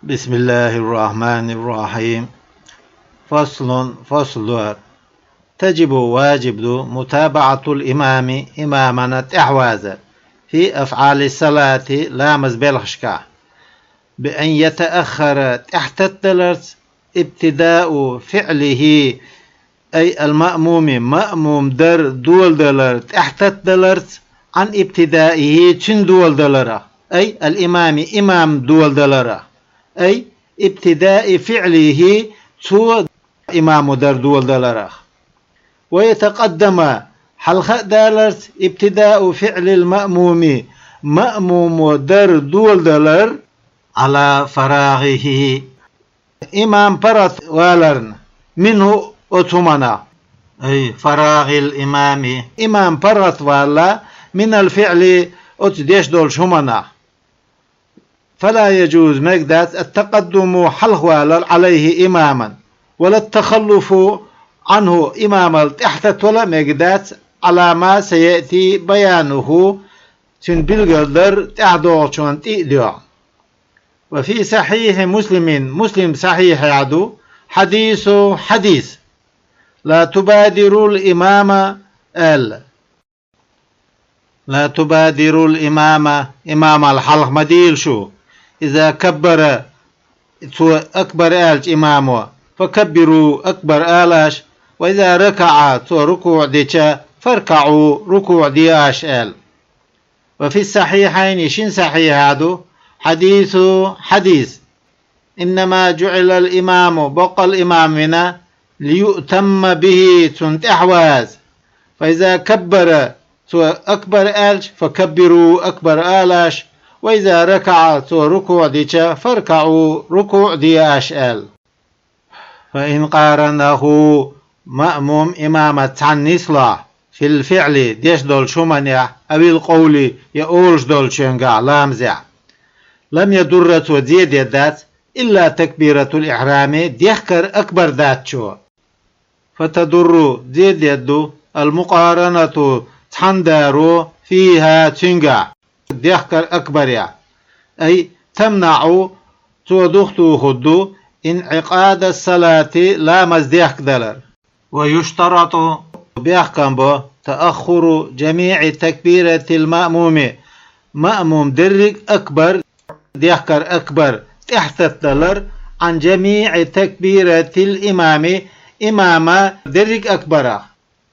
بسم الله الرحمن الرحيم. فصل تجب واجب متابعة الإمام إمامنا إحوازا في أفعال الصلاة لا مزبلخشكا بأن يتأخر تحت الدرس ابتداء فعله، أي المأموم مأموم در دول دلر تحت الدرس عن ابتدائه تشن دول دلره، أي الإمام إمام دول دلره، أي ابتداء فعله تو إمام در دول دلره. ويتقدم حلقة دلرس ابتداء فعل المأموم مأموم در دول دلر على فراغه. إمام برت والرن منه أتمنى، أي فراغ الإمام إمام برت والا من الفعل أتديش دول شمنا، فلا يجوز مقدات التقدم حلق والر عليه إماما ولا التخلف عنه إماما تحت ولا مقدات على ما سيأتي بيانه تنبلغدر تعدوشون تئدع. وفي صحيح مسلم صحيح يعدو حديث لا تبادر الإمام لا تبادر الإمام إمام الحلق مديل شو إذا كبر أكبر آلش إمامه فكبروا أكبر آلاش، وإذا ركع ركوع ديشا فاركعوا ركوع دياش آل. وفي الصحيحين شين صحيح هذا حديث إنما جعل الإمام بقى الإمامنا ليؤتم به تنت أحواز، فإذا كبر أكبر آلش فكبروا أكبر آلاش، وإذا ركع ركوع ديشا فاركعوا ركوع دياش آل. فإن قارنه مأموم إمامة عن نصلح في الفعل ديش دول شمنع أو القول يقولش دول شنقع لامزع، لم يدرت وزيد يدات إلا تكبيرة الإحرام ديخكر أكبر ذات شو، فتدر زيد يدو المقارنة تحندارو فيها تنقع ديخكر أكبر، أي تمنع تودختو خدو انعقاد الصلاة لا مزديخ دلر. ويشترط بيحكم به تأخر جميع تكبيرة المأموم مأموم درج أكبر ديخكر أكبر تحت الدلر عن جميع تكبيرة الإمام إمام درج أكبر.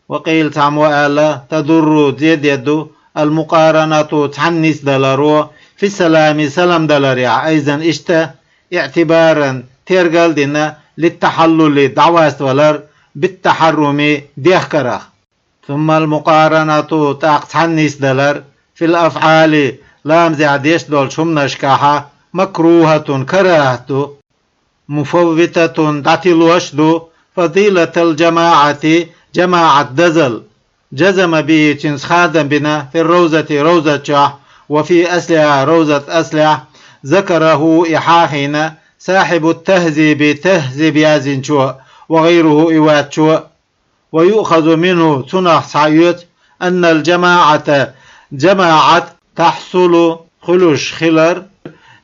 وقيل تعمو آلا تضر زيد يدو المقارنة تعنس دلرو في السلام سلام دلر، أيضا اشتا اعتبارا تيرقل دينا للتحلل دعواست ولر بالتحرم ديخكره. ثم المقارنة تعنس دلر في الأفعال لامزع ديش دول شمنشكاها مكروهة كراهة مفوتة تعتل وشدو فضيلة الجماعة جماعة دزل جزم به تنس خادم بنا في الروزة روزة شاه وفي أسلع روزة أسلع ذكره إحاحنا صاحب التهذيب تهذيب يازن شو وغيره إوات شو. ويؤخذ منه تنح سعيت أن الجماعة جماعة تحصل خلوش خلر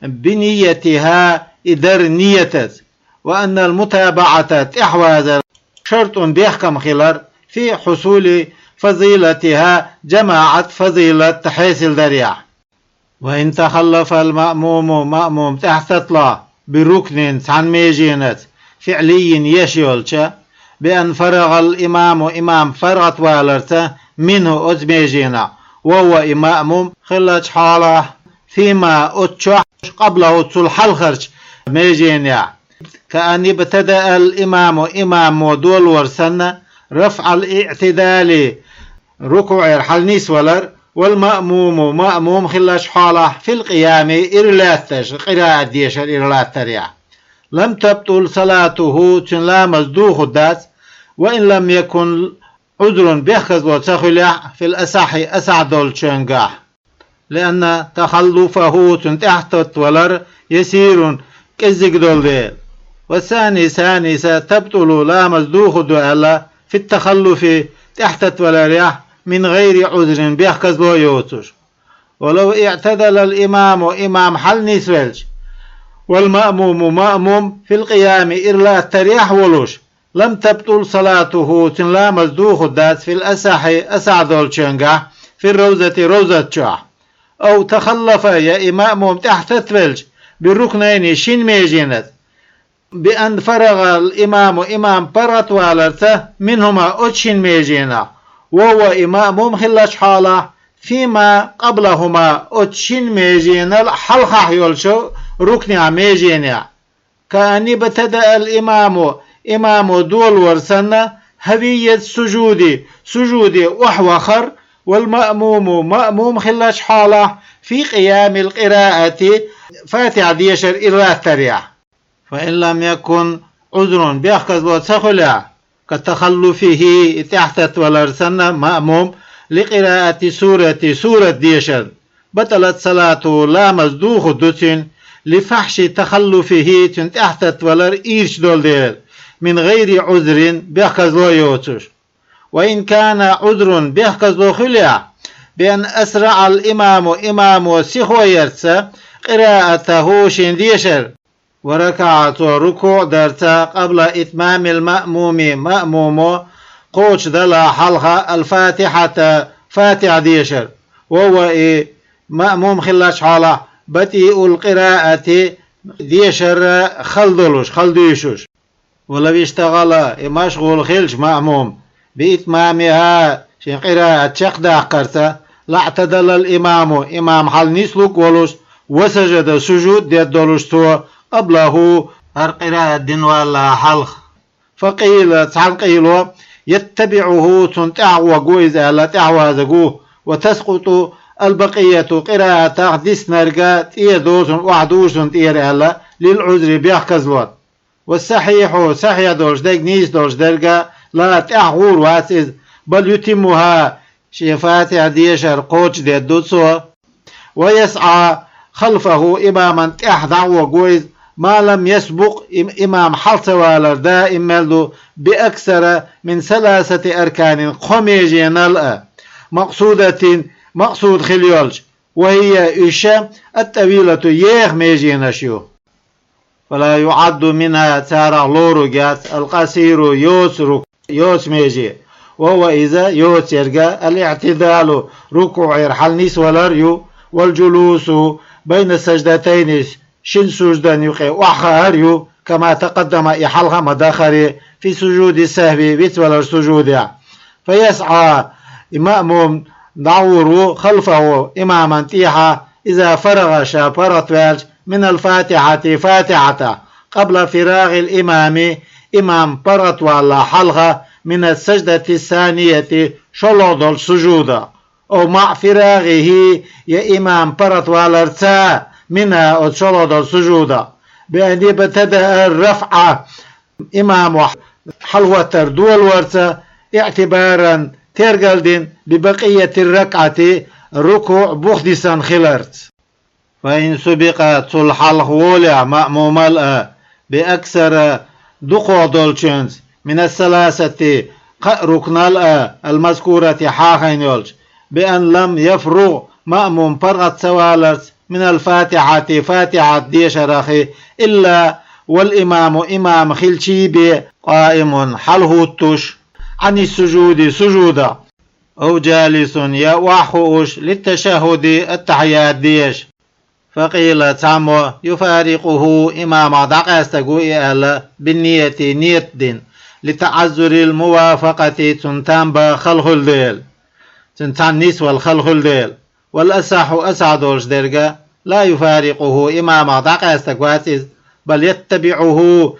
بنيتها إدر نيتت، وأن المتابعة تحواز شرط بيحكم خلر في حصول فضيلتها جماعة فضيلة تحيصل دريع. وإن تخلف المأموم مأموم تحت الله بركن عن ميجينة فعلي يشيولش بأن فرغ الإمام إمام فرغت والرته منه أتميجينا وهو إمام خلج حاله فيما أتشح قبله تصلح الخرج ميجينا، كأن ابتدأ الإمام إمام ودول ورسنا رفع الاعتدال ركوع الحلنيس ولر، والمأموم مأموم خلج حاله في القيام إرلاتش قراءة ديش الإرلات تريع لم تبطل صلاته لا مزدوخ الدات، وإن لم يكن عذر بيخز وتخلع في الأصح أسعد الشنقاح، لأن تخلفه تحت ولر يسير كزق دول. والثاني ثانية تبطل لا مزدوخ دوالا في التخلف تحت ولريح من غير عذر بيخز ويوتش. ولو اعتدل الإمام إمام حل نسولش والمأموم مأموم في القيام إلا التريح ولوش لم تبطل صلاته تنلا مزدوخ الدات في الأسح أسعدول تشنجح في الروزة روزة تشاح أو تخلف يا إمام تحت تفلج بالركنين شين ميجينت بأن فرغ الإمام إمام برت والرته منهما أتشين ميجينا وهو إمام خلش حاله فيما قبلهما أتشين ميجينا حلقة يولشو ركن ميجينا كأني بتدأ الإمام إمام دول ورسنا هوية سجودي وحوخر والمأموم مأموم خلش حاله في قيام القراءة فاتحة ديشر إلا التريع فإن لم يكن عذر بيخكز وتسخلع كتخلفه تحت ولرسنا مأموم لقراءة سورة ديشر بطلت صلاته لا مزدوخ دوتين لفحش تخلفه تحت ولر إيرش دول دير من غير عذر بيخكز ويوتش وإن كان عذر بيخكز وخلع بأن أسرع الإمام إمام سيخويرتس قراءته شنديشر وركعت ركوع درتا قبل إتمام المأموم مأموم قوش دلا حلقة الفاتحة فاتحة ديشر وهو مأموم خلاش حالة بطيء القراءة ديشر خلديشوش ولو اشتغل مشغول خلش مأموم بإتمامها شين قراءة شقدا قرتا لا اعتدل الإمام إمام حال نسلك ولوش وسجد سجود ديت دولشتو قبله القراءة الدين ولا حلق فقيل قيلوا يتبعه تنتع وقويز ألا تعوازقوه وتسقط البقية قراءة ديس نرقا تيدوس وحدوش تير ألا للعذر بيحكزلوت والصحيح صحيح دولش ديك نيس دولش درقا لا تعغور واسز بل يتمها شفات ديشر قوش دي دوتسو ويسعى خلفه إماما تحضع وقويز ما لم يسبق إمام حلسوالر دائم ملدو بأكثر من 3 أركان خميجين مقصود خليولج وهي إشام الطويلة يخ ميجينشيو فلا يعد منها تارع لورجات القصير يوس ميجي وهو إذا يوس يرجع الاعتدال ركوع يرحل نيس ولريو والجلوس بين السجدتين شن سجدان يقي وحاريو كما تقدم إحلها مداخري في سجود السهو بيتولر سجود فيسعى إمام دعور خلفه إماما تيحا إذا فرغ شابرت والج من الفاتحة قبل فراغ الإمام إمام برت ولا حلقة من السجدة الثانية شلود السجود أو مع فراغه يا إمام برت ولا ارتاء منها شلود السجود بأن يبتدأ الرفع إمام حلوة دول ورثة اعتبارا ترجلدين ببقية الركعة ركوع بخدسا خلرت فإن سبقت الحلق ولع مأموم الأ بأكثر دقوع دولشنز من 3 ركن الأ المذكورة حاخين يولج بأن لم يفرغ مأموم فرغت سوالرت من الفاتحة فاتحة ديشرخي إلا والإمام إمام خلشي قائم حله التش عن السجود سجودا أو جالس يا وحوش للتشهد التحيات ديش فقيل تعمو يفارقه إمام دقاستقو إيالا بالنية نية دين لتعذر الموافقة تنتنب خلق الليل تنتن نسوى الخلق الليل والأسح أسعدوش درجة لا يفارقه إمام دقاستقو بل يتبعه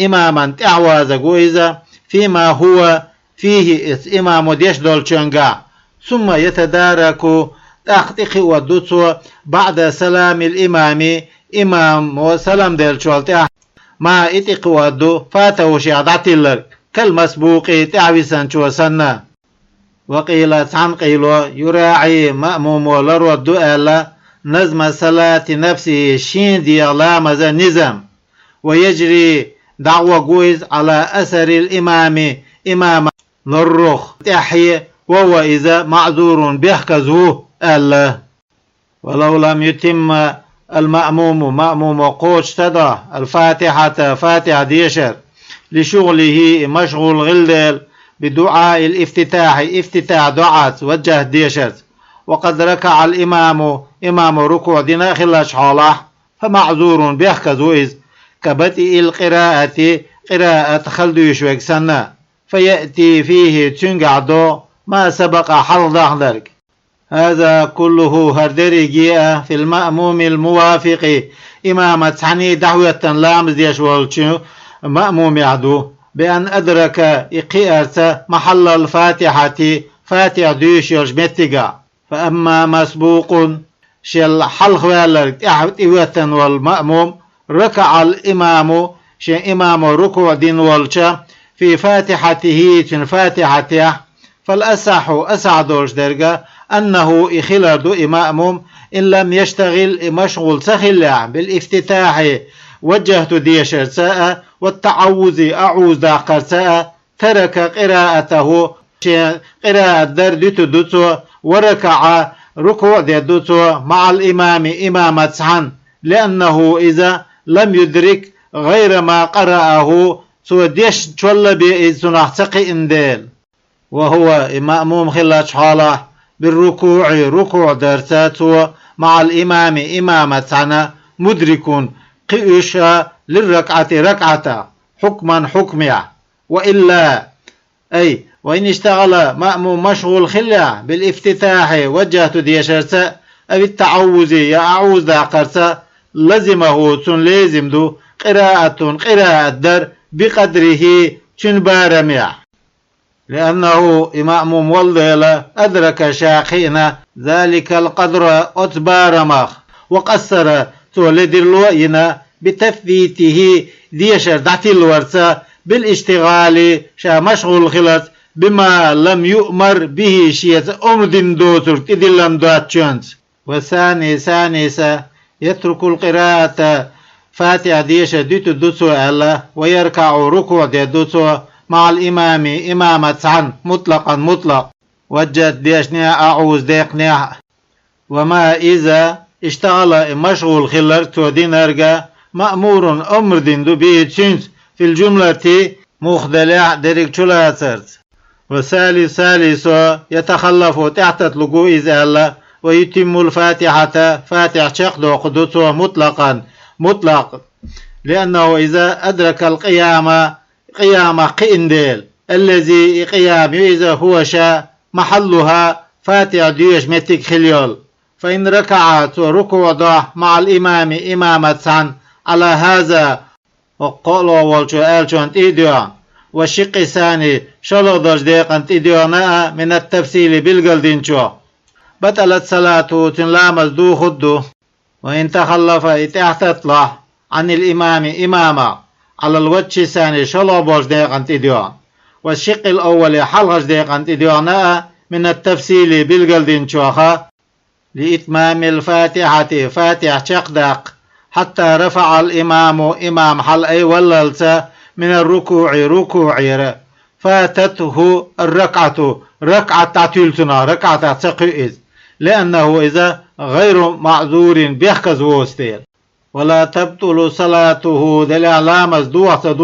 إماما تعوازقو إذا فيما هو فيه إمام ديش دولشنغا ثم يتدارك تحقيق ودوتو بعد سلام الإمام إمام وسلام ديلشولتي ما إتق ودو فاته شعدات اللر كالمسبوق تعويسا شوسنا وقيل عن قيلو يراعي مأموم ولر ودو ألا نظم صلاة نفسه شين ديالا مزا نظام ويجري دعوة قويز على أثر الإمام إمام نرخ تحيي وهو إذا معذور بيحكزه الله ولو لم يتم المأموم مأموم قوش تدا الفاتحة فاتحة ديشر لشغله مشغول غلدل بدعاء الافتتاح افتتاح دعاء وجه ديشر وقد ركع الإمام إمام ركوع دينا خلاش حاله فمعذور بيحكز وإذ كبدء القراءة قراءة خلد يشوك سنة فيأتي فيه تنقعدو ما سبق حل ذلك. هذا كله هردري جيئة في المأموم الموافق إمامة حني دعوة لامز يشوالشو مأموم يعدو بأن أدرك إقيئة محل الفاتحة فاتح ديش يجمتقى. فأما مسبوق شل حلق والرق إحوة والمأموم ركع الإمام شي إمام ركوع دين والشا في فاتحته فاتحته فالأصح أسعدوش درجة أنه إخلد إمام إن لم يشتغل مشغول سخلع بالافتتاح وجهت ديشر ساء والتعوذ أعوذ داقر ساء ترك قراءته قراءة دردت دوتو وركع ركوع دوتو مع الإمام إمامة سحن لأنه إذا لم يدرك غير ما قرأه سوى ديش تشول بإذنه إنديل وهو مأموم خلاش حاله بالركوع ركوع درساته مع الإمام إمامة سحن مدرك قيش للركعة ركعة حكما حكميا وإلا أي وإن اشتغل مأموم مشغول خلع بالافتتاح وجهت ديشرسة أو التعوذ يعوذ داقرسة لزمه تن لازم دو قراءة در بقدره تنبارمع لأنه مأموم والله أدرك شاخئنا ذلك القدر أتبارمخ وقصر تولد الوئنا بتثبيته ديشر دعتي الورسة بالاشتغال شا مشغول خلص بما لم يؤمر به شيء أمدن دوتر تدلم دواتشونس. وثاني يترك القراءة فاتح ديشة ديتو دوتو الله ويركع ركوع دوتو مع الإمام إمامة عن مطلق وجد ديشنيا أعوز ديقنيا. وما إذا اشتغل مشغول خلر تودين أرجع مأمور أمر دين دو بيتشنس في الجملة مخدلع دريك شلاترت. وثالث يتخلف تحت لقو إذا الله ويتم الفاتحة فاتح شقد قدوته مطلق لأنه إذا أدرك قيام قئنديل الذي قيام إذا هو شاء محلها فاتح ديش متك خليول فإن ركعت ركوع ضح مع الإمام إمامة على هذا وقالوا والجوال إيديان والشق الثاني شلو درج ديقان إيديانا من التفصيل بالقلدين شو بطلت صلاته تنلامز دو خدو وإن تخلف إتحتطلع عن الإمام إماما على الوجه الثاني شلو برج ديقان إيديان والشق الأول حلغج ديقان إيديانا من التفصيل بالقلدين شوخا لإتمام الفاتحة فاتح شقدق حتى رفع الإمام إمام حل أي وللت من الركوع فاتته الركعة تعتلتنا ركعة تقيئز لأنه إذا غير معذور بيحكز وستيل ولا تبطل صلاته دلالامز دوحة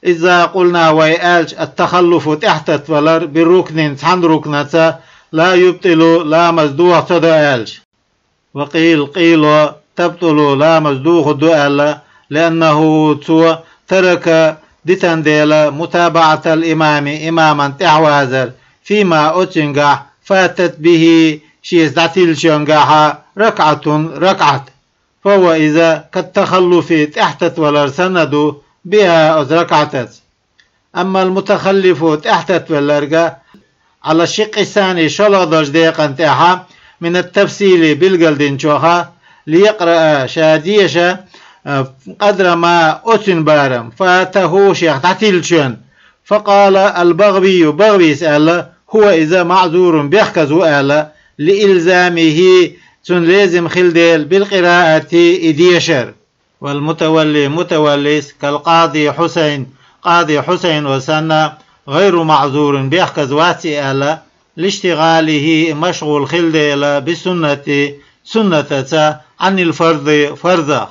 إذا قلنا ويألج التخلف تحت ولر بالركن عن ركنة لا يبطل لامز دوحة دألج وقيل تبطل لامز دوحة دأل لأنه ترك دتنديل متابعة الإمام إماما تعوازر فيما أتنجح فاتت به شيز دعتيل شنجح ركعة فهو إذا كالتخلف تحتت ولا سند بها ركعتت. أما المتخلف تحتت ولا على الشق الثاني شلو دقيقة انتحى من التفصيل بالقلدين شوخا ليقرأ شاديشة قدر ما أتن بارم فاته شيخ تعتيلشن فقال البغوي سأل هو إذا معذور بيحكز وآل لإلزامه لازم خلديل بالقراءة إديشر. والمتولي متوليس كالقاضي حسين وسنة غير معذور بيحكز واتي آل لاشتغاله مشغول خلديل بالسنة سنة عن الفرض فرضة.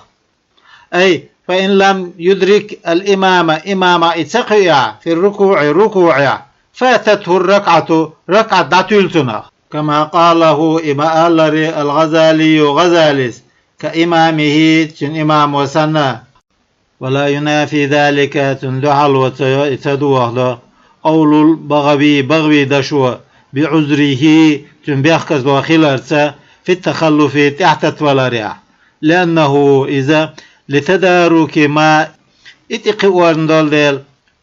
أي فإن لم يدرك الإمام إمام إتقيا في الركوع ركوعا فاتته الركعة ركعة داتولتنا، كما قاله إمام الغزالي غزاليس كإمامه تن إمام وسنة. ولا ينافي ذلك تندحل وتدوه قول البغوي دشوه بعذره تنبيخكز وخلرته في التخلف تحت تولاريا، لأنه إذا لتدارك ما اتقوان دول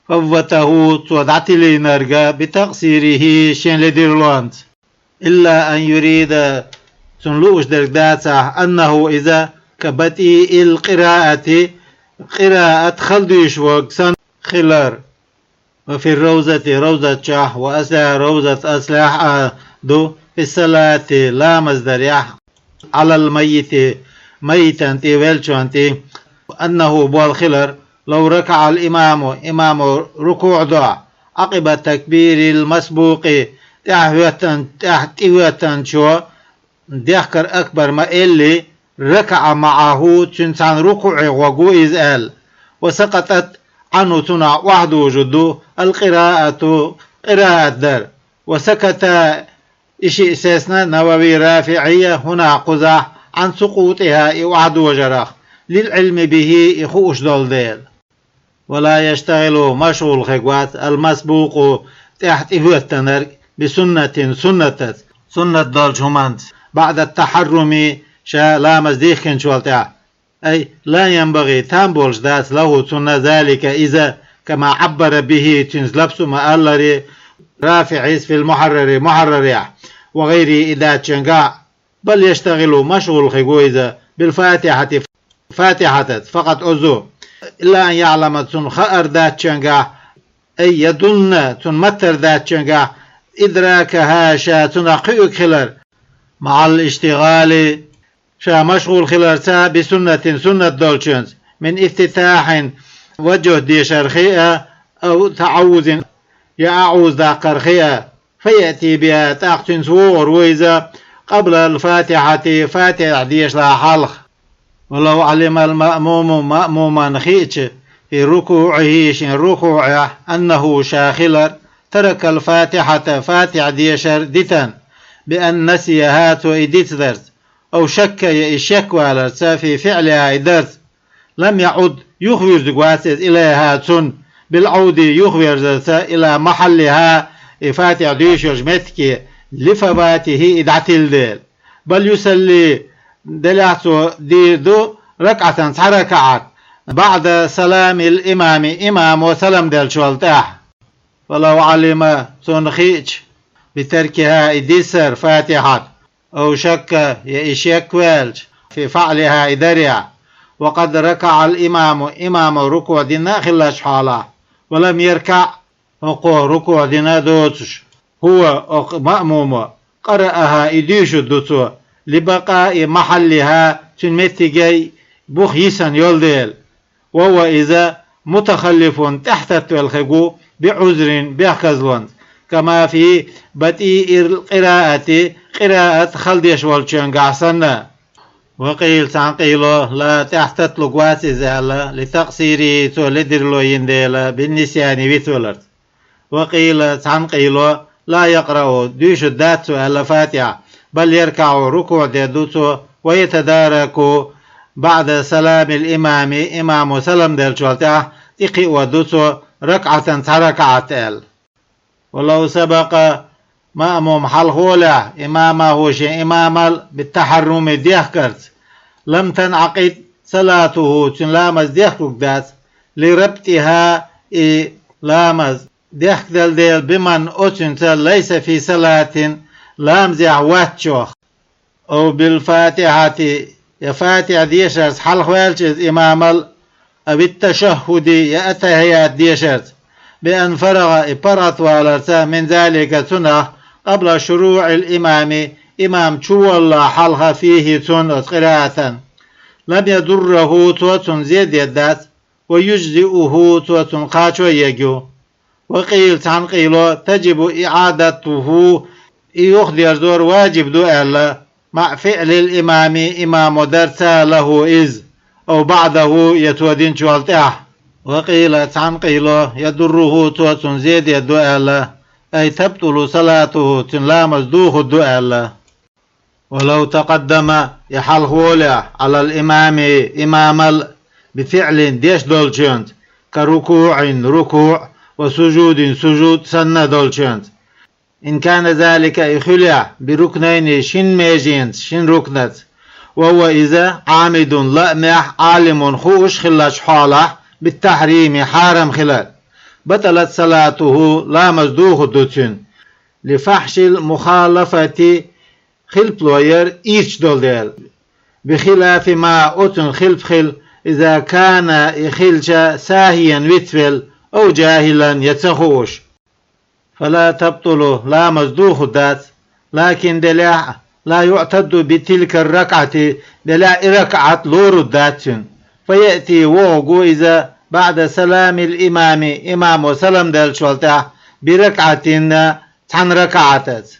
فوته تودعت لي نرجع بتقصيره شين لديرلاند، إلا أن يريد تنلوش درجاته أنه إذا كبدء القراءة قراءة خلديش وقسن خلر وفي الروزة روزة شاه وأسلح روزة أسلح دو في الصلاة لا مصدر على الميت ميتا تيويلشوانتي أنه بالخلر لو ركع الإمام إمام ركوع دعاء عقب تكبير المسبوق تحتوية شو ديخكر أكبر ما إلي ركع معه تنسان ركوع وقوئز آل وسقطت عنه تنع وحده جدو القراءة قراءة در وسكت إشي إساسنا نووي رافعية هنا قزح عن سقوطها وحده وجرخ للعلم به إخوش دول ديل. ولا يشتغل مشغول خقوات المسبوق تحت إهوة بسنة سنة دول شمانت بعد التحرم شا لا مزديخ شوالتها، أي لا ينبغي تنبولش داس له سنة ذلك إذا كما عبر به تنزلبس مألري رافعيس في محرر وغيره إذا تشنقع، بل يشتغل مشغول خقويزة بالفاتحة فاتحة فقط أزو، إلا أن يعلم تن خأر ذات تشنقع أي يدلنا تنمتر ذات تشنقع إدراكها شا تنقيق خلر مع الاشتغال شا مشغول خلرتا سنة دولشنز من افتتاح وجه دي شرخية أو تعوذ يعوذ ذا قرخية فيأتي بها تاقتن سوور وإذا قبل الفاتحة فاتح ديش لا حلق. ولو علم المأموم مأموما خيتش في ركوعه شن ركوعه أنه شاخلر ترك الفاتحة فاتح ديشر ديتن بأن نسيها وإديت درس أو شك يشك والرسا في فعلها درس لم يعد يخبر زقواسس إليها تن بالعود يخبر إلى محلها فاتح ديشر متكي لفواته إدعتل ديل، بل يسلي دلعتو ديردو ركعة ركعات بعد سلام الإمام إمام وسلم ديل شوالتاح. ولو علم تنخيج بتركها إديسر فاتحة أو شك يشك والج في فعلها إدريع وقد ركع الإمام إمام ركوع دينا خلاش حاله ولم يركع ركوع دينا دوتش هو مأموم قرأها إديش الدوتو لبقاء محلها تنمتجي بخيسا يولديل، وهو إذا متخلف تحت الخقو بعذر بيخزلون كما في بدء القراءة قراءة خلديش والشنقع سنة. وقيل تنقيله لا تحت لقوات إزالة لتقصيري تولدر له ينديل بالنسيان بثولرت. وقيل تنقيله لا يقرأ ديش الدات الفاتحة بل يركع ركوع ديدوتو ويتدارك بعد سلام الإمام إمام سلم ديل شوالتاه تقي ودوتو ركعة تركعت ال. ولو سبق مأموم حلخولة إمامه شيء إمام بالتحرم ديخكرت لم تنعقد صلاته تنلامز ديخكك دات لربطها لامز ديخكدل ديل بمن أتنت ليس في صلاة لامزع واتشوخ أو بالفاتحة يفاتح ديشرت حلخوالشز إمام أو التشهد يأتهيات ديشرت بأن فرغ إبرت والرتا من ذلك سنة قبل شروع الإمام إمام شو الله حلها فيه سنة قراءة لم يضره توتن زيد يدات ويجزئه توتن قاتو يجو. وقيل تنقيله تجب إعادته يخدر دور واجب دو ألا مع فعل الإمام إمام درسا له إذ أو بعده يتودين شوالتاه. وقيل عن قيله يدره توتن زيد يدؤال أي تبطل صلاته لا مزدوخ الدؤال. ولو تقدم يحل هولا على الإمام إمام بفعل ديش دولشنت كركوع ركوع وسجود سجود سنة دولشنت إن كان ذلك يخلع بركنين شن ميجينت شن ركنت وهو إذا عامد لأمح عالم خوش خلاش حاله بالتحريم حارم خلال بطلت صلاته لا مزدوخ الدوتين لفحش المخالفة خلف لوير إيش دول بخلاف ما أتن خل إذا كان يخلش ساهيا ويتفل أو جاهلا يتخوش فلا تبطل لا مزدوخ الدات لكن دلع لا يعتد بتلك الركعة دلع ركعة لور الدات فيأتي وغو إذا بعد سلام الإمام إمام وسلم دل شولته بركعة عن ركعتات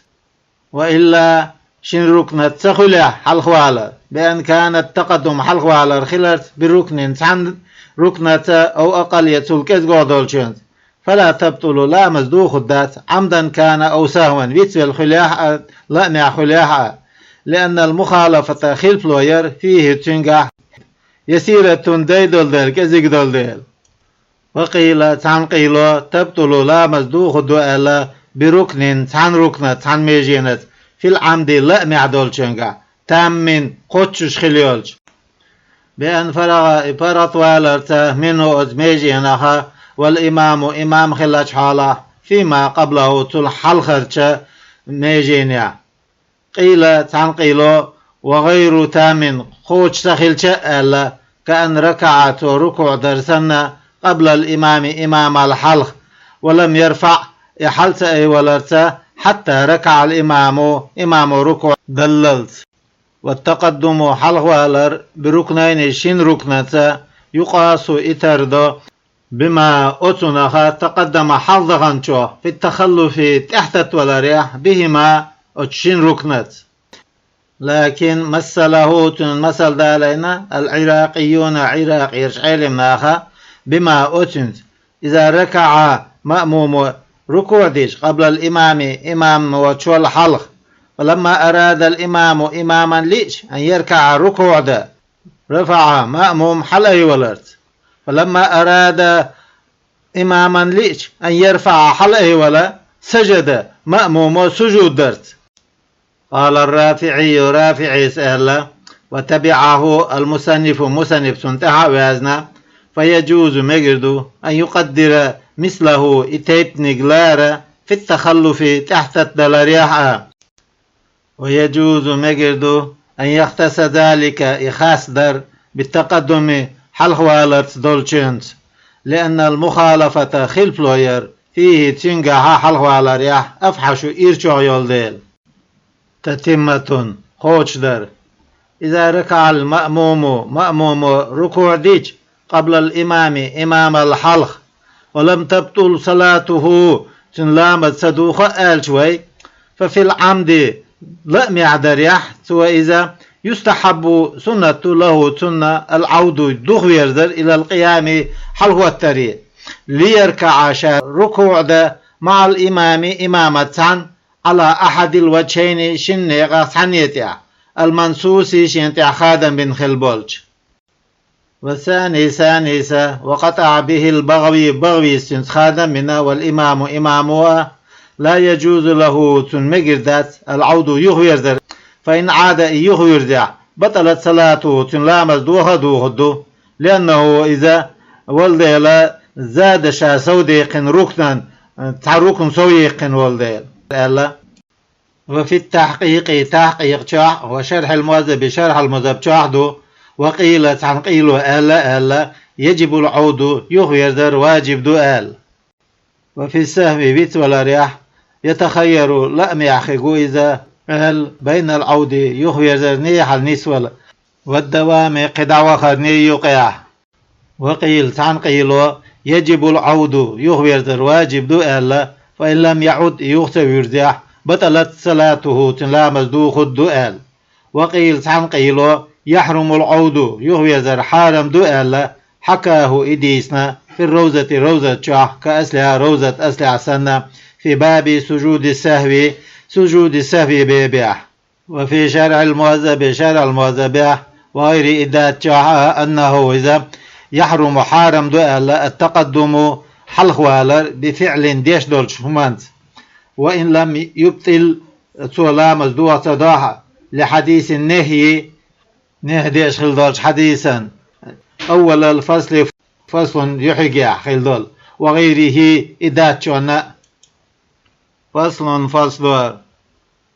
وإلا شن ركنة تخلع حلخوالا بأن كانت تقدم حلخوالا خلت بركن عن ركنة أو أقل يتسلكت قدولشنت فلا تبطل لا مزدوخ الدات عمدا كان أو سهوا بيتسل الخلاح لا مع خلاح لأن المخالفة خلف لوير فيه تنجح يسيرة ديدل دل كزيك دل دل. وقيل عن قيل تبطل لا مزدوخ الدؤال بركن عن ركنة عن ميجينة في العمد لا مع دولشنجا تام من قدش خليولج بأن فرغ إبارة والرته منه أزميجينها والإمام إمام خلاش حاله فيما قبله تلحل خرچ ميجينيا. قيل عن قيل وغير تام خوش تخلش ألا كأن ركعت ركوع درسنا قبل الإمام إمام الحلق ولم يرفع يحلت أي ولرت حتى ركع الإمام إمام ركوع دللت. والتقدم حلق والر بركنين شين ركنة يقاس إترد بما أتنخ تقدم حظغنشو في التخلف تحت ولريح بهما أتشين ركنت. لكن مثله مثل دالينا العراقيون عراق يرشعيل مناخا بما أتنت إذا ركع مأموم ركوع ديش قبل الإمام إمام وشول حلق ولما أراد الإمام إماما ليش أن يركع ركوع ده رفع مأموم حلقه ولرت فلما أراد إماما ليش أن يرفع حلقه ولا سجد مأموم سجود درت. قال الرافعي رافعي سأل وتبعه المصنف مصنف سنتها وازنا فيجوز مجرد أن يقدر مثله إتيب نجلار في التخلف تحت الدلاريح ويجوز مجرد أن يختص ذلك إخاس در بالتقدم حلخوالت دولشنت لأن المخالفة خلف لوير فيه تنجح حلخوالريح أفحش إيرشو يولديل. تتمة خوش در إذا ركع المأموم ركوع ديج قبل الإمام إمام الحلق ولم تبطل صلاته تنلامت صدوخ آل شوي ففي العمد لا معدريح سوى إذا يستحب سنة له سنة العود دخ يرزر إلى القيام حلو التري ليركع ركوع ده مع الإمام إمامة على أحد الوجهين شنيغا ثانيتها المنصوص شنتع خادم بن خلبولج. والثاني ثانيسة وقطع به البغوي سنت خادم منا والإمام إمامها لا يجوز له تنمجردات العود يغير فإن عاد يغير بطلت صلاته تنلامز دوهدو لأنه إذا ولد زاد شا سوديق ركنا تعركن سويق ولد. وفي التحقيق تحقيق شاح وشرح المذهب بشرح المذهب شاحدو وقيل عن قيل ألا يجب العود يغير واجب دؤال. وفي السهم بيت ولا رياح يتخير لأم يحقو إذا بين العود يغير نيح النسوة والدوام قدع وخرني يقع. وقيل عن قيل يجب العود يغير واجب دؤال فإن لم يعد يغتوي يرجع بطلت صلاته تنلامز دوخ الدؤال. وقيل عن قيلو يحرم العود يهوي زر حارم دو ألا حكاه إديسنا في الروزة روزة شاح كأسلها روزة أسلع سنة في باب سجود السهو سجود السهو بيبيع. وفي شرع المهذب وغير إدات شاح أنه إذا يحرم حارم دو ألا التقدم حلخوالر بفعل ديش دولش همانت وإن لم يبطل سولام دو صداحة لحديث النهي نهديش خلدولش حديثا أول الفصل فصل يحيي خلدول وغيره إدات شونا فصل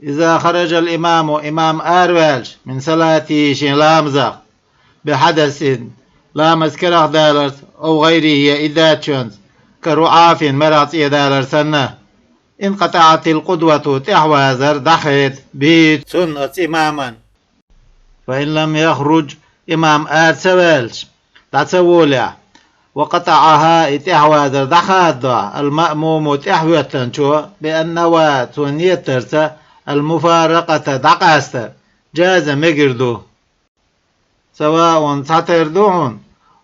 إذا خرج الإمام إمام آروالش من صلاته شين لامزق بحدث لامز كره دالرت أو غيره إدات شونز كرعاف مرات إدالر سنة انقطعت القدوة تحوازر دخلت به سنة إماما فإن لم يخرج إمام آد سوالش تسولع وقطعها إتحوازر دخلت المأموم تحوية شو بأنه تونية ترسى المفارقة دقاست جاز مجردو سواء تتردون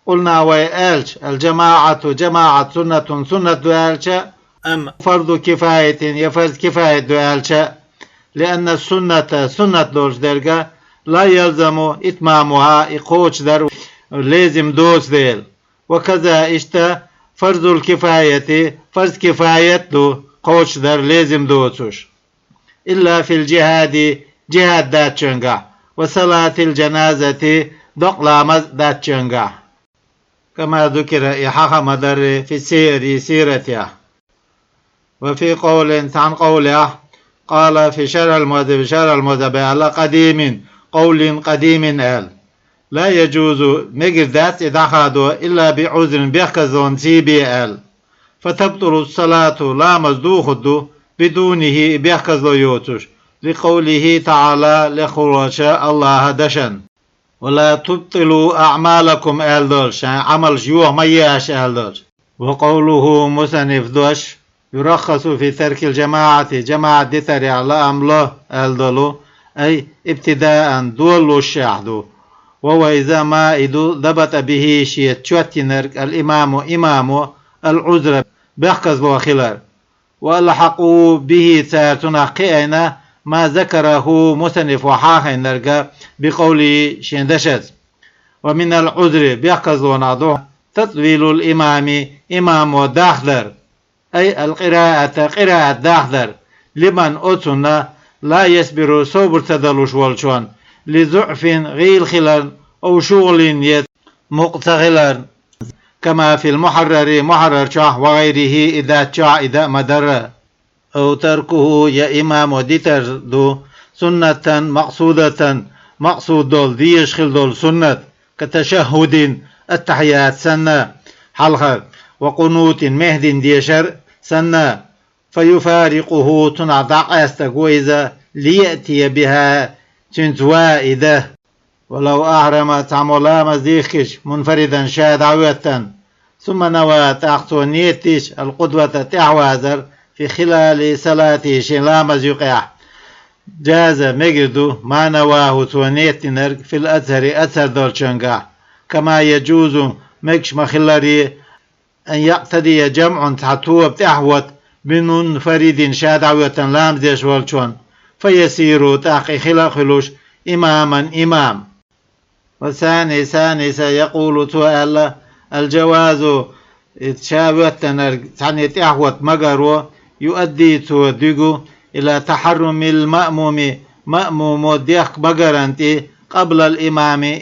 قلنا ويالش الجماعة جماعة سنة دوالش أم فرض كفاية يفرض كفاية دوالش لأن السنة سنة دولش درجة لا يلزم إتمامها إقوش در لازم دوس ديل وكذا إشتا فرض الكفاية فرض كفاية دو قوش در لازم دوسوش إلا في الجهاد جهاد داتشنغا وصلاة الجنازة دقلامز داتشنغا كما ذكر إحاق مدر في سيرتها. وفي قول عن قوله قال في شرع المذهب على قديم قول قديم قال لا يجوز مجردات إدخاده إلا بعذر بيخزون سيبي قال فتبطل الصلاة لا مزدوخد بدونه بيخزو يوتش لقوله تعالى لخروج الله دشن ولا تبطلوا أعمالكم ألدولش عمل جوه مياش ألدولش. وقوله مسنف دوش يرخص في ترك جماعة دتري على أمله ألدولو أي ابتداء دولو الشعدو وهو إذا ما إدو ضبط به شيء تشوتنرك إمامو العذر بيخز وخلال والحقوا به تارتنا قينا ما ذكره مسنف وحاخن نرجع بقول شندشت. ومن العذر بيقظ ونعضوه تطويل الإمام إمام داخدر أي قراءة داخدر لمن أتنا لا يصبر صبر تدلوش والشون لضعف غير خلال أو شغل مقتغلر كما في محرر شاه وغيره إذا مدر أو تركه يا إمام ديتر دو سنة مقصود دول ديش خل دول سنة كتشهد التحيات سنة حلخر وقنوت مهد ديشر سنة فيفارقه تنعضع استقويزة ليأتي بها تنتوائده ولو أحرم تعملا مزيخش منفردا شاد عوية ثم نوى تأخذ نيتش القدوة تعوازر في خلال صلاته شلام يقع جاز مجردو ما نواه تونيت نرق في الأثر دولشنقع كما يجوز مكش مخلري أن يقتدي جمع تحتوه بتحوت بمنفرد شاد عوية لام ديش والشون فيسير تحقي خلوش إمام. وثاني سيقول تؤال الجواز تشاوتنا تعني تحوت مقرو يؤدي توديقو إلى تحرم مأموم ديخ مقرنتي قبل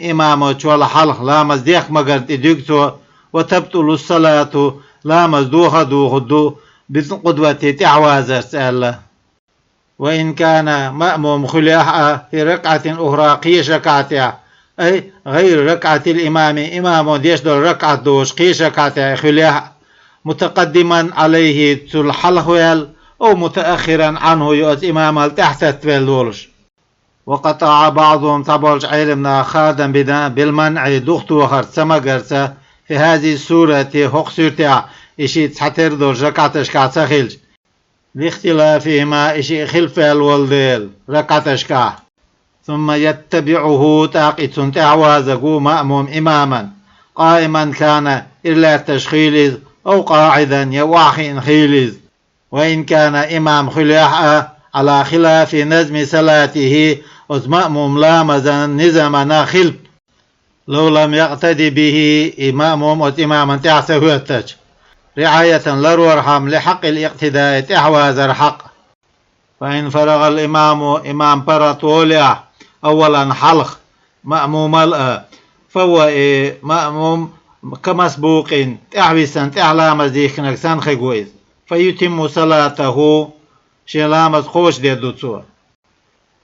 إمام تشوال حلق لامز ديخ مقرنتي ديكتو وتبطل الصلاة لامز دوخدو بقدوة تحوازر سأل. وإن كان مأموم خليحة في ركعة أخرى قيش ركعتها أي غير ركعة إمام ديش دول ركعة دوش قيش ركعتها خليحة متقدما عليه تلحلخوال أو متأخرا عنه يؤت إمام تحت التفلولش. وقطع بعضهم طبولش علمنا خادم بالمنع دخت وخر سمقرسة في هذه السورة هقسوتع إشي تحتر دول ركعتش كعتخلش لاختلافهما إشي خلف الولديل ركعتش كع ثم يتبعه تاقيت تعوازقو مأموم إماما قائما كان إلا تشخيلز أو قاعدا يوحين خيلز، وإن كان إمام خلاح على خلاف نظم صلاته مأموم لامزا نظمنا خلب لو لم يقتدي به إمامهم وإماما تعسه التج رعاية لرورحم لحق الاقتداء تحواز الحق. فإن فرغ الإمام إمام برطولع أولا حلق مأموم الأ فهو مأموم كمسبوق تحويسا تعلام ذيك نكسان خيقويز فيتم صلاته شلامز خوش دي دوتسو.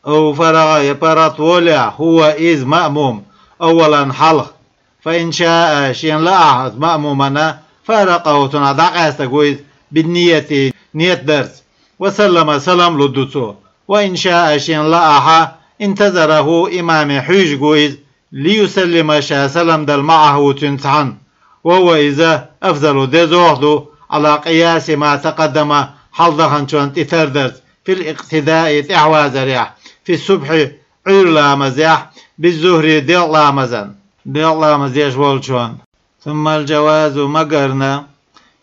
أو فرغ يبرطولع هو إذ مأموم أولا حلق فإن شاء شين لا مأمومنا فرقه تنادق استقويز بالنية نية درس وسلم سلام لدوتسو. وإن شاء شين لا انتظره إمام حيج قويز ليسلم شا سلم دل معه تنتعن، وهو إذا أفضل دزوحدو على قياس ما تقدم حلضخن شون تثردرس في الاقتداء تعواز ريح في الصبح عير لامزيح بالزهر ديل لامزيش والشون. ثم الجواز مقرنا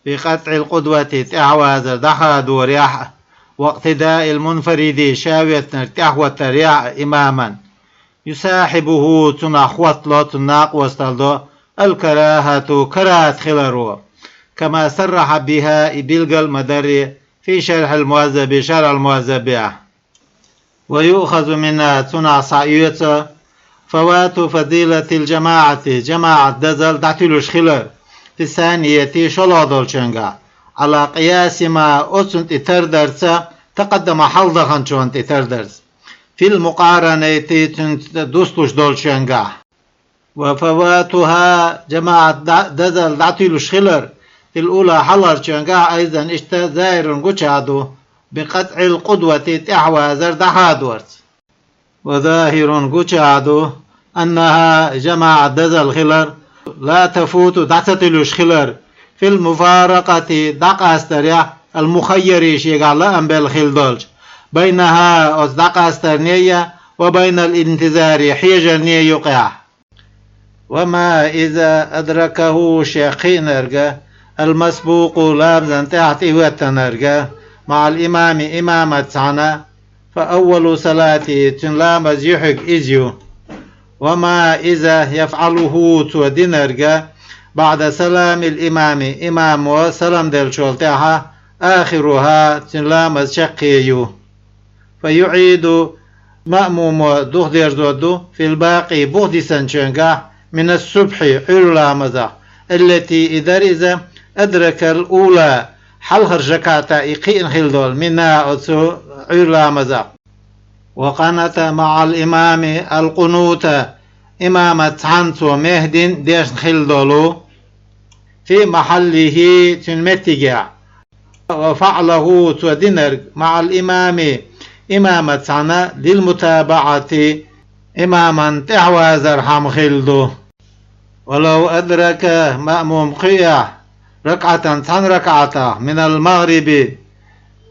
بقطع القدوة تعواز دخاد وريح واقتداء المنفرد شاوية تحوة ريح إماما يساحبه تنخوت له تناق وستلدو الكراهة كراهة خلرو، كما صرح بها إبلغ المدري في شرح الموذب شرح الموذب. ويؤخذ منها تنع صعيوة فوات فضيلة الجماعة جماعة دزل دعتلوش خلر في الثانية شلادول شنغا على قياس ما أسنت تردرس تقدم حلضخن شونت تردرس في المقارنة دوستوش دول شنغا. وفواتها جماعة دزل دعتلوش خلر في الأولى حلر شنغا أيضا اشتزائر قشادو بقطع القدوة تحوى زردحاد ورس. وظاهر قشادو أنها جماعة دزل خلر لا تفوت دعتلوش خلر في المفارقة دقا استريح المخير شيقال أنبال خلدولج بينها دقا استرنية وبين الانتظار حيجرنية يقع. وما إذا أدركه شيخين أرقى المسبوق لابزا تعطي وتنرقى مع الإمام إمامة سنة فأول صلاة تنلامز يحق إزيو. وما إذا يفعله تودينرقى بعد سلام الإمام إمام وسلام دل شولتها آخرها تنلامز شقيو فيعيد مأموم دخدير زودو في الباقي بغدي سنشنقا من الصبح علامزة التي إذا أدرك الأولى حلخر جكاتا إقين خلدول منها علامزة وقنت مع الإمام القنوت إمامة عنتو مهدين ديش خلدولو في محله تنمتجع وفعله تودينر مع الإمام إمامة عنا للمتابعة إماما تعوازر حم خلدو. ولو أدرك مأموم قيع ركعة عن ركعة من المغرب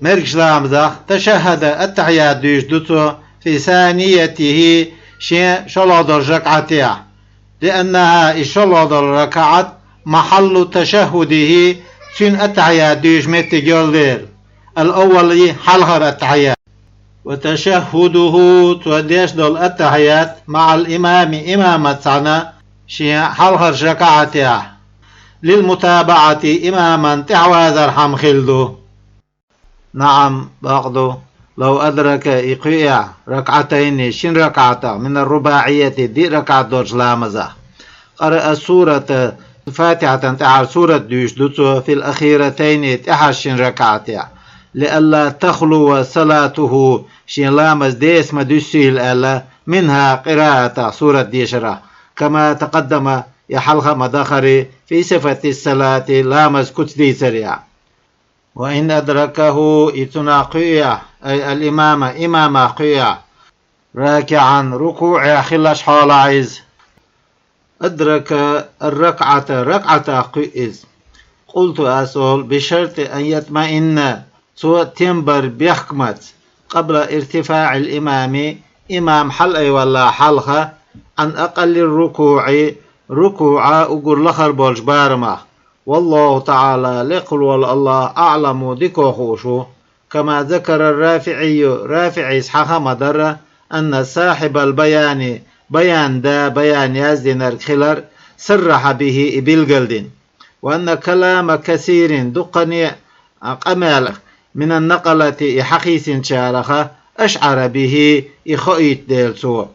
مركش لامزخ تشهد التحيات ديش دوتو في ثانيته شلادر ركعتها لأنها شلادر ركعت محل تشهده سن التحيات ديش متجولير الأول حلغر التحيات وتشهده توديش دول التحيات مع الإمام إمامة سنة حلغر ركعتها للمتابعة إماما تعوازر حم خلدو. نعم باقدو لو أدرك إقيع ركعتين شن ركعة من الرباعية دي ركعة دورج لامزة قرأ سورة فاتحة تعال سورة ديش دوتو في الأخيرتين تحر شن ركعتها لألا تخلو صلاته شن لامز ديس مدسيل ألا منها قراءة سورة ديشرة كما تقدم يحلخ مدخري في صفة الصلاة لامز كتدي سريع. وإن أدركه إتناقيع أي الإمام إمام قيع راكعا ركوع خلش حال عز أدرك الركعة ركعة قيز قلت أسول بشرط أن يطمئن سوى تنبر بيحكمت قبل ارتفاع الإمام إمام حلقي ولا حلقة عن أقل الركوع ركوع أقول لخر بولش بارمه. والله تعالى لقل والله أعلم ديكو خوشو. كما ذكر الرافعي رافعي إسحاق مدر أن صاحب البيان بيان دا بيان يازدين الخلر صرح به بالجلدين، وأن كلام كثير دقني قمال من النقلة حقيس شارخة أشعر به إخوئيت ديلسو،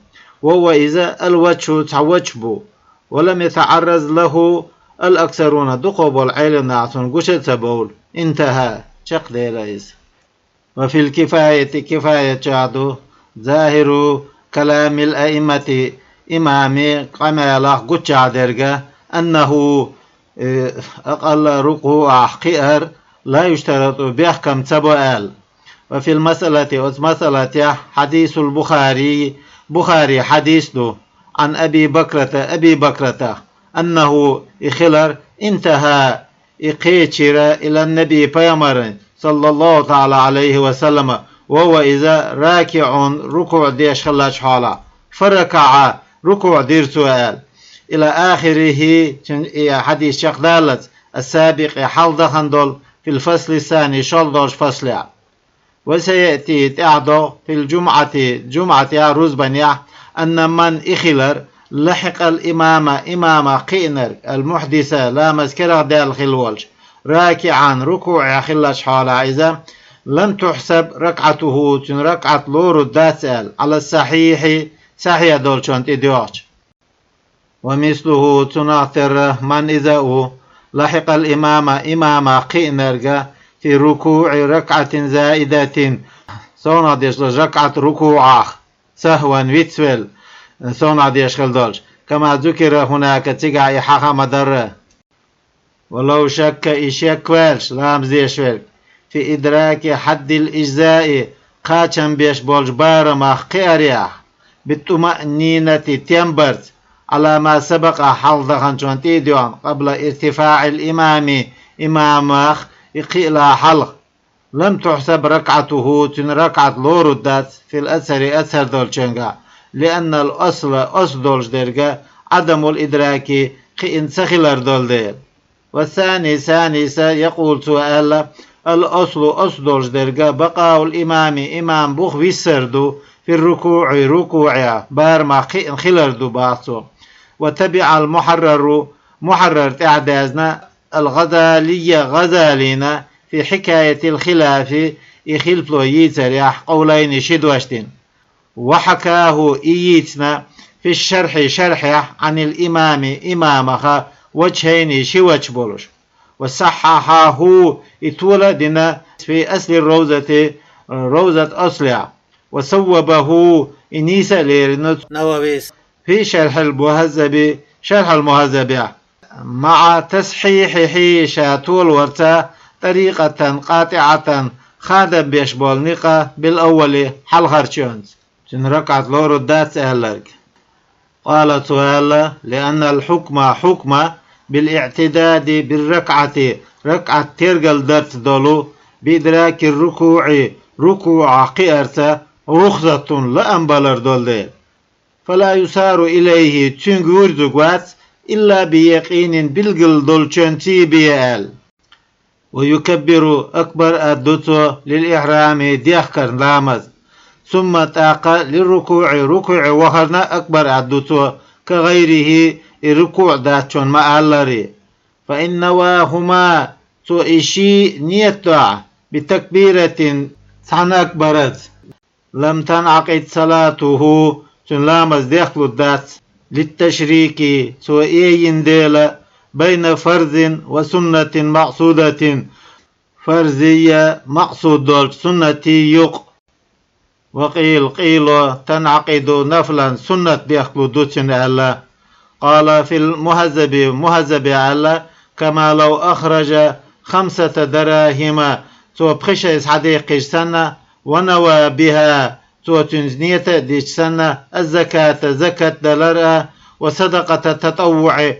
وهو إذا الوجه تعوجبو ولم يتعرض له الأكثرون دقوب العيل نعطون قشت سبول. انتهى شق ديليس. وفي الكفاية كفاية جادو ظاهر كلام الأئمة إمام قمالة قجع درجة أنه أقل ركوع قئر لا يشترط بيحكم سبوال. وفي المسألة حديث بخاري حديث عن أبي بكرة أنه إخلر انتهى إقيتشر إلى النبي بيامر صلى الله تعالى عليه وسلم، وهو إذا راكع ركوع ديش خلاش حالا فركع ركوع دير سؤال إلى آخره. حديث شخدالت السابق حال دخندل في الفصل الثاني شالدوش فصل. وسيأتي تعدو في جمعة رزبنيا أن من إخلر لحق إمام قينر المحدثة لا مذكرة دال خلولج راكعا ركوع خلاش حالا إذا لم تحسب ركعته ركعة لور الداسل على الصحيح صحيح دولشونت إديوش. ومثله تناثر من إذا لحق إمام قينر في ركوع ركعة زائدة سونا ديش ركعة ركوع سهوا ويتسول سونا ديش خلدولش كما ذكر هناك تقع إحاقة مدرة. ولو شك إشيك والش لام زيشوال في إدراك حد الإجزاء قاتشن بيش بولج بارما قياريا بالطمأنينة تيمبرت على ما سبق حال دخن ديوان قبل ارتفاع الإمام إمامخ إقيل حلق لم تحسب ركعته ركعة لوردات في الأثر دولشنغا، لأن الأصل دولش درجة عدم الإدراك قئن سخلر دول دير. والثاني يقول سؤال الأصل دولش درجة بقاء الإمام إمام بوخ ويسردو في الركوع ركوع بارما قئن خلردو باسو. وتبع محرر تعدازنا غزالينا في حكاية الخلاف يخلفلو يتريح قولين شدوشتين، وحكاه إيتنا في شرح عن الإمام إمامخ وجهين شوج بولش، وصححه اتولدنا في أصل روزة أصلع، وصوبه إنيس ليرنوت نوويس في شرح المهذب مع تصحيحه شاتول ورتا طريقة قاطعة خادم بيشبول نقا بالأول حل خرشونز ركعت لورو الدات أهلك. قال سؤال لأن الحكم بالاعتداد بالركعة ركعة ترجل درت دولو بإدراك ركوع قيرتا رخصة لأنبالر دول فلا يسار إليه تنجور دقوات إلا بيقين بالقل دولشنتي بيال. ويكبر أكبر الدوتو للإحرام ديخكر لامز، ثم تاق ركوع وخرنا أكبر الدوتو كغيره الركوع داتشون مألري، فإن نواهما تو إشي نيتوع بتكبيرة سعن أكبرت لم تنعقد صلاته لامز ديخلو الدات للتشريك سوئيين ديلا بين فرض وسنة مقصودة. فرضية مقصود دول سنتي يق. وقيل تنعقد نفلا سنة بيخلو دوتشن ألا. قال في المهذب ألا كما لو أخرج 5 دراهم تو بخشيس حديقش سنة ونوى بها تو تنزنية ديش سنة الزكاة زكاة دلرة وصدقة تطوع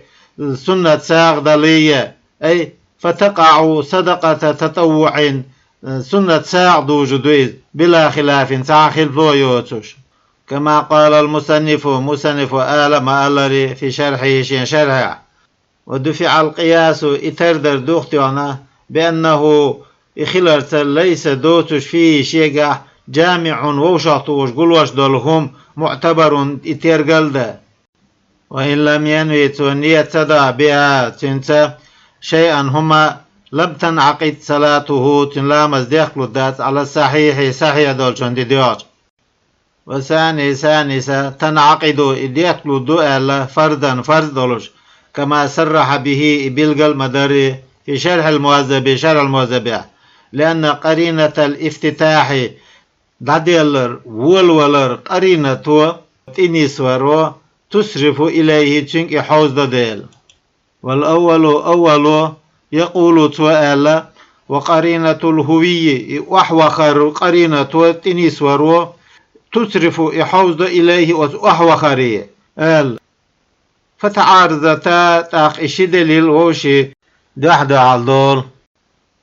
سنة ساغ دلية، أي فتقع صدقة تطوع سنة ساغ دو جدويز بلا خلاف ساغ خلفو يوتوش. كما قال المصنف مصنف آل ما ألري في شرحه شين شرحه. ودفع القياس إتردر دوختيانا بأنه إخلرت ليس دوتش فيه شيء جامع ووشطوش قلوش دولهم معتبر إترقلد. وإن لم ينوي تونية تدع بها تنسى شيئا هما لم تنعقد صلاته تنلامز ديخلو الدات على الصحيح صحيح دولشون دي ديوش. وثانيسا تنعقد ديخلو دوئل فردا فرد دولش كما صرح به بلغ مدري في شرح الموذب لأن قرينة الافتتاح داديلر والولر قرينة تنسورو تصرف إليه تنك حوز داديل. والأول يقول سؤال وقرينة الهوية وحوخر قرينة تنسورو تصرف إحوز إليه وحوخرية فتعارضتا تاق إشدليل ووشي دحدا عالدول.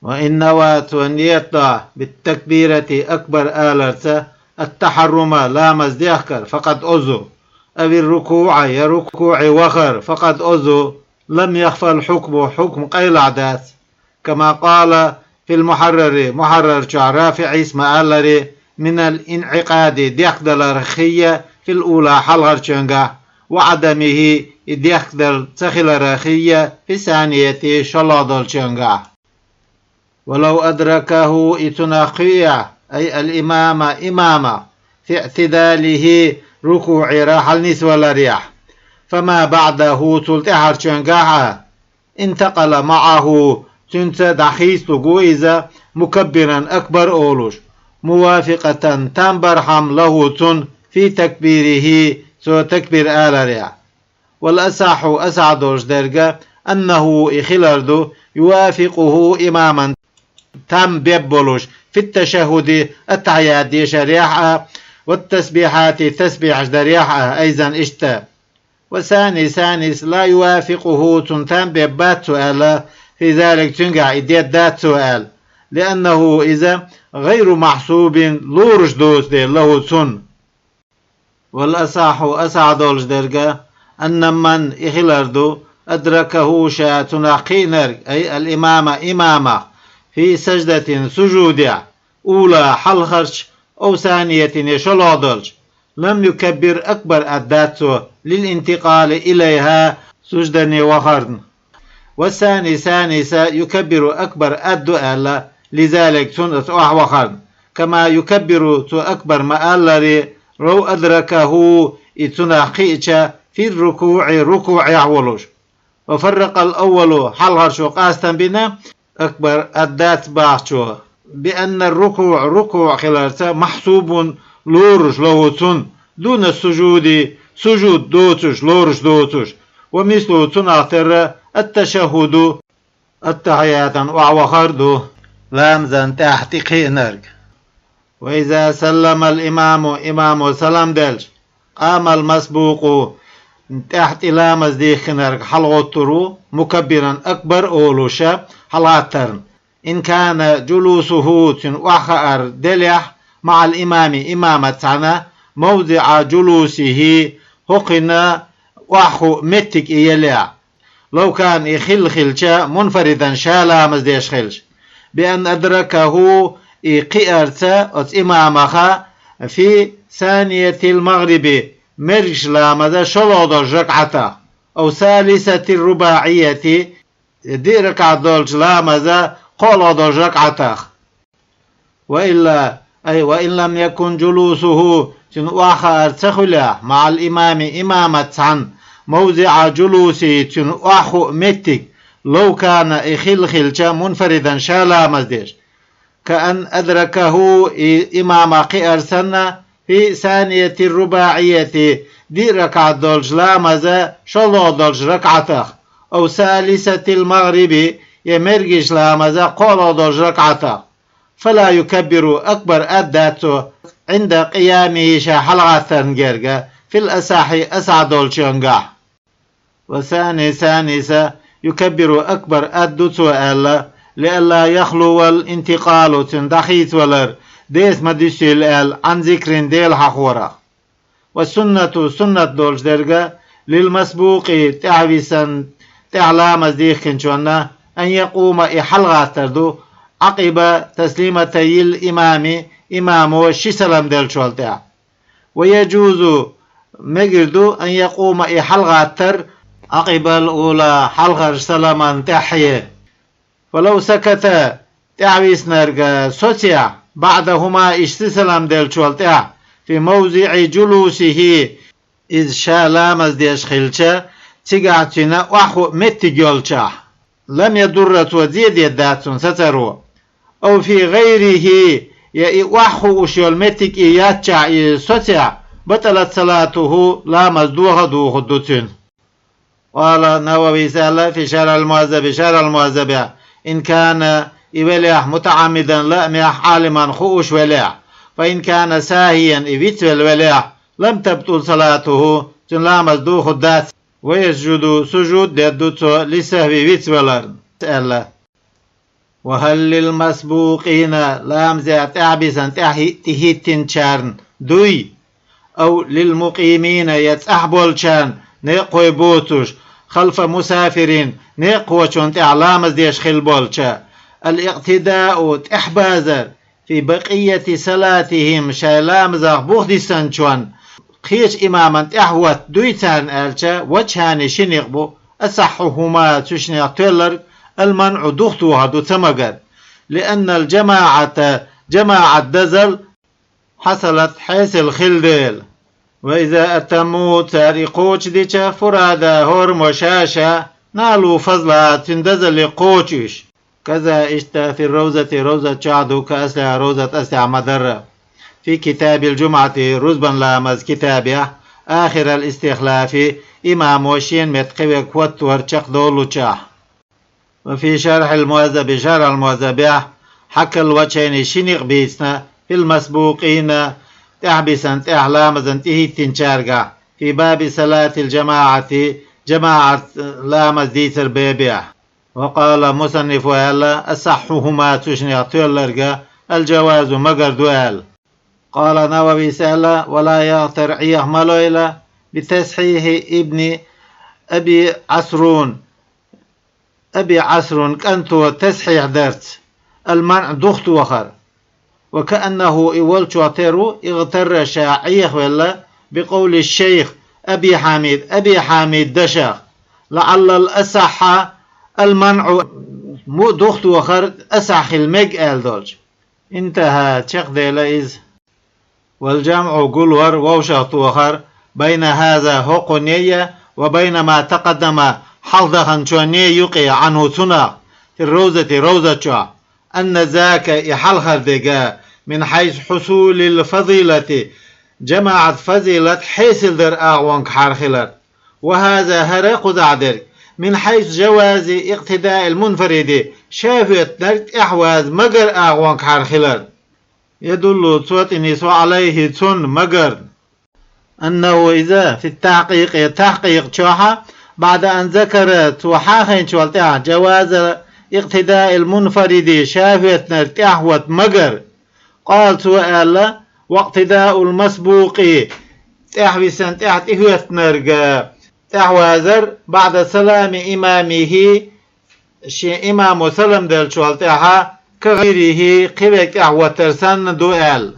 وإن نوات ونيتا بالتكبيرة أكبر آلرتا التحرم لا مزديخكر فقد أزو أو الركوع يركوع وخر فقد أزو لم يخفى الحكم حكم قيل عدات كما قال في محرر رافع اسم آلري من الانعقاد ديخدل رخية في الأولى حلغر شنغا وعدمه ديخدل تخل رخية في الثانية شلادل شنغا. ولو أدركه إتناقية أي الإمامة في اعتداله ركوع راحل نسوى لريح فما بعده تلتحر شنغا انتقل معه تنت دخيست قويزة مكبرا أكبر أولوش موافقة تنبرحم له تن في تكبيره سو تكبير آل ريح. والأصح أسعدوش درجة أنه إخلاردو يوافقه إماما تم بيبولوش في التشهد التحيات شريحة والتسبيحات تسبيح دريحة أيضا اشتا. وثانيس لا يوافقه تنتم بيبات سؤال في ذلك تنقع إديات دات سؤال لأنه إذا غير محسوب لورش دوس دي له تن. والأصح أسعدولش درجة أن من إخلاردو أدركه تناقينر أي إمامة في سجدة سجودة أولى حلخرش أو ثانية يشلادلش لم يكبر أكبر أداتو للانتقال إليها سجدة وخرن. والثاني يكبر أكبر أدو لذلك سنة وخرن كما يكبر أكبر مآلري رو أدركه إتناقيتش في الركوع ركوع يعولوش. وفرق الأول حلغرش وقاستا بنا أكبر أدات باعشو بأن الركوع ركوع خلالته محسوب لورش لوتون دون السجود سجود دوتش لورش دوتش ومثل تناثر التشهد التحيات وعوخردو لامزن تحت قينرك. وإذا سلم الإمام سلام دلش قام المسبوق تحت لامز دي خنرك حلغترو مكبرا أكبر أولوشا حلاترن إن كان جلوسه وخأر دلح مع الإمام إمامتنا موضع جلوسه هقنا وحو متك إيلع لو كان يخلخلش منفردا شالا مزديش خلش بأن أدركه قيرت إمامها في ثانية المغرب مرش لامذا شلودج ركعتا أو ثالثة الرباعية دي ركعة دولج لامذا قولودج ركعتا. وإن لم يكن جلوسه تنواخا ارتخلا مع الإمام إمامة عن موضع جلوسه تنواخو متك لو كان إخلخلش منفردا شالا مزديش كأن أدركه إمام قير سنة في ثانية الرباعية دي ركعة دولج لامزة شلو دولج ركعته أو ثالثة المغرب يمرجش لامزة قولو دولج ركعته فلا يكبر أكبر أداته عند قيامه شاحلغة ثنجرجة في الأساح أسعدولج ينقع. وثانيسا يكبر أكبر أدوتو ألا لألا يخلو الانتقال تندخيت ولر ديس مدسيل عن ذكر ديل حخورة. والسنة سنة دولش درجة للمسبوق تعبسا تعلام ديخ كنشونا أن يقوم إحلغة تردو عقب تسليمتي الإمام إمامه شي سلام دل شوالتع. ويجوز مجردو أن يقوم إحلغة تر عقب الأولى حلغة سلاما تحية. فلو سكت تعبيس نرجع سوتيا بعدهما اشتسلام دل شوالتع في موضع جلوسه إذ شالام ديش خلشة تيجاتنا وحو متجولشة لم يضر توزيد يداتون سترو أو في غيره وحو وشيول متك إياتشا سوتيا بطلت صلاته لا مزدوها دو خدوتين. قال نووي سأل في شارع المهذب إن كان إبليح متعمدا لا ميح عالما خوش وليح فإن كان ساهيا إبيت الوليح لم تبطل صلاته لا مزدو خدات ويسجد سجود يدوتو لسهو بيت ولر. وهل للمسبوقين لام زيت عبسا تهيتين شارن دوي أو للمقيمين يتأحبول شان نيقوي بوتوش خلف مسافرين نيقوشون تعلام ديش خلبولشا الاقتداء تحبازر في بقية صلاتهم شالام زاغ بوخدستان شوان خيش إماما تحوت دويتان ألشا وجهان شنيقبو أصحهما تشنيق تولر المنع دختوها دو تمغر لأن جماعة دزل حصلت حيث الخلدل. وإذا أتموا تاريقوش ديشا فرادا هور مشاشا نالوا فضلا تندزل قوشش كذا اشتا في روزة شعدو كأسلع روزة أسلع مدرة في كتاب الجمعة رزبا لامز كتابه آخر الاستخلاف إمام وشين متقوي كوت ورشق دولو شاه. وفي شرح المهذب حكى الوجهين شنق بيسنا في المسبوقين تحبسا تحلامزا تهي تنشارقا في باب صلاة جماعة لامز ديتر بيبيع. وقال مصنف وهلا أصحهما تشنق تولرقا الجواز مقر دوال. قال نووي سألا ولا يغتر عيه ملويلة بتصحيح ابن أبي عسرون كأنتو تصحيح درت المنع دخت وخر وكأنه إول شواتيرو اغتر شاعيه ولا بقول الشيخ أبي حامد دشاخ لعل الأصح المنع مو دخت وخر أصح المج دولج. انتهى شيخ ديلايز. والجمع قلور ووشخت وخر بين هذا هقنية وبين ما تقدم حظها شوني يقي عنه سنة في روزة أن ذاك يحلخر دقا من حيث حصول الفضيلة جماعة فضيلة حيث الدر أغوانك حارخلر. وهذا هرق ذعدر من حيث جواز اقتداء المنفرد شافت نرك إحواز مقر أغوانك حارخلر يدل صوت نسوى عليه تن مقر أنه إذا في التحقيق شوحة بعد أن ذكرت وحاخين شوالتها جواز اقتداء المنفرد شافت نرك إحوات مقر قال سؤال واقتداء المسبوق تحويسا تحوات نرك تحوازر بعد سلام إمامه إمام سلم دل شوالتها كغيره قبك أحوات ترسان دوال.